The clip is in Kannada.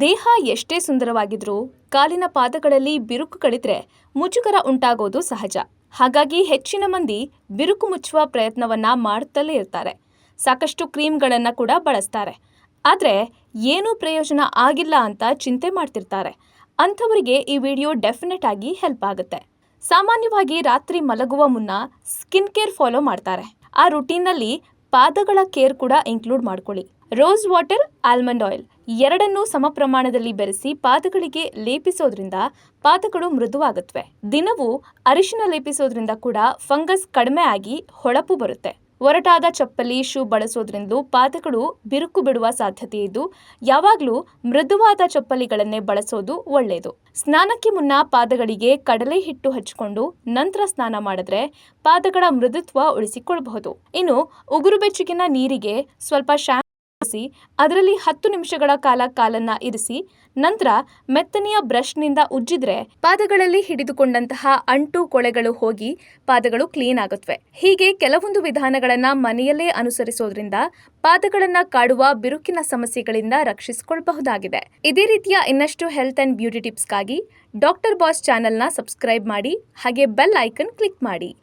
ದೇಹ ಎಷ್ಟೇ ಸುಂದರವಾಗಿದ್ರೂ ಕಾಲಿನ ಪಾದಗಳಲ್ಲಿ ಬಿರುಕುಗಳಿದ್ರೆ ಮುಜುಗರ ಉಂಟಾಗೋದು ಸಹಜ. ಹಾಗಾಗಿ ಹೆಚ್ಚಿನ ಮಂದಿ ಬಿರುಕು ಮುಚ್ಚುವ ಪ್ರಯತ್ನವನ್ನ ಮಾಡುತ್ತಲೇ ಇರ್ತಾರೆ. ಸಾಕಷ್ಟು ಕ್ರೀಮ್ಗಳನ್ನು ಕೂಡ ಬಳಸ್ತಾರೆ. ಆದರೆ ಏನೂ ಪ್ರಯೋಜನ ಆಗಿಲ್ಲ ಅಂತ ಚಿಂತೆ ಮಾಡ್ತಿರ್ತಾರೆ. ಅಂಥವರಿಗೆ ಈ ವಿಡಿಯೋ ಡೆಫಿನೆಟ್ ಆಗಿ ಹೆಲ್ಪ್ ಆಗುತ್ತೆ. ಸಾಮಾನ್ಯವಾಗಿ ರಾತ್ರಿ ಮಲಗುವ ಮುನ್ನ ಸ್ಕಿನ್ ಕೇರ್ ಫಾಲೋ ಮಾಡ್ತಾರೆ. ಆ ರುಟೀನ್ನಲ್ಲಿ ಪಾದಗಳ ಕೇರ್ ಕೂಡ ಇನ್ಕ್ಲೂಡ್ ಮಾಡ್ಕೊಳ್ಳಿ. ರೋಸ್ ವಾಟರ್, ಆಲ್ಮಂಡ್ ಆಯಿಲ್ ಎರಡನ್ನೂ ಸಮ ಪ್ರಮಾಣದಲ್ಲಿ ಬೆರೆಸಿ ಪಾದಗಳಿಗೆ ಲೇಪಿಸೋದ್ರಿಂದ ಪಾದಗಳು ಮೃದುವಾಗುತ್ತವೆ. ದಿನವೂ ಅರಿಶಿನ ಲೇಪಿಸೋದ್ರಿಂದ ಕೂಡ ಫಂಗಸ್ ಕಡಿಮೆ ಆಗಿ ಹೊಳಪು ಬರುತ್ತೆ. ಒರಟಾದ ಚಪ್ಪಲಿ, ಶೂ ಬಳಸೋದ್ರಿಂದಲೂ ಪಾದಗಳು ಬಿರುಕು ಬಿಡುವ ಸಾಧ್ಯತೆ ಇದ್ದು ಯಾವಾಗಲೂ ಮೃದುವಾದ ಚಪ್ಪಲಿಗಳನ್ನೇ ಬಳಸೋದು ಒಳ್ಳೆಯದು. ಸ್ನಾನಕ್ಕೆ ಮುನ್ನ ಪಾದಗಳಿಗೆ ಕಡಲೆ ಹಿಟ್ಟು ಹಚ್ಚಿಕೊಂಡು ನಂತರ ಸ್ನಾನ ಮಾಡಿದ್ರೆ ಪಾದಗಳ ಮೃದುತ್ವ ಉಳಿಸಿಕೊಳ್ಳಬಹುದು. ಇನ್ನು ಉಗುರು ಬೆಚ್ಚಗಿನ ನೀರಿಗೆ ಸ್ವಲ್ಪ ಅದರಲ್ಲಿ 10 ನಿಮಿಷಗಳ ಕಾಲ ಕಾಲನ್ನ ಇರಿಸಿ ನಂತರ ಮೆತ್ತನೆಯ ಬ್ರಷ್ನಿಂದ ಉಜ್ಜಿದ್ರೆ ಪಾದಗಳಲ್ಲಿ ಹಿಡಿದುಕೊಂಡಂತಹ ಅಂಟು ಕೊಳೆಗಳು ಹೋಗಿ ಪಾದಗಳು ಕ್ಲೀನ್ ಆಗುತ್ತವೆ. ಹೀಗೆ ಕೆಲವೊಂದು ವಿಧಾನಗಳನ್ನ ಮನೆಯಲ್ಲೇ ಅನುಸರಿಸೋದ್ರಿಂದ ಪಾದಗಳನ್ನ ಕಾಡುವ ಬಿರುಕಿನ ಸಮಸ್ಯೆಗಳಿಂದ ರಕ್ಷಿಸಿಕೊಳ್ಳಬಹುದಾಗಿದೆ. ಇದೇ ರೀತಿಯ ಇನ್ನಷ್ಟು ಹೆಲ್ತ್ ಅಂಡ್ ಬ್ಯೂಟಿ ಟಿಪ್ಸ್ಗಾಗಿ ಡಾಕ್ಟರ್ ಬಾಸ್ ಚಾನೆಲ್ನ ಸಬ್ಸ್ಕ್ರೈಬ್ ಮಾಡಿ ಹಾಗೆ ಬೆಲ್ ಐಕನ್ ಕ್ಲಿಕ್ ಮಾಡಿ.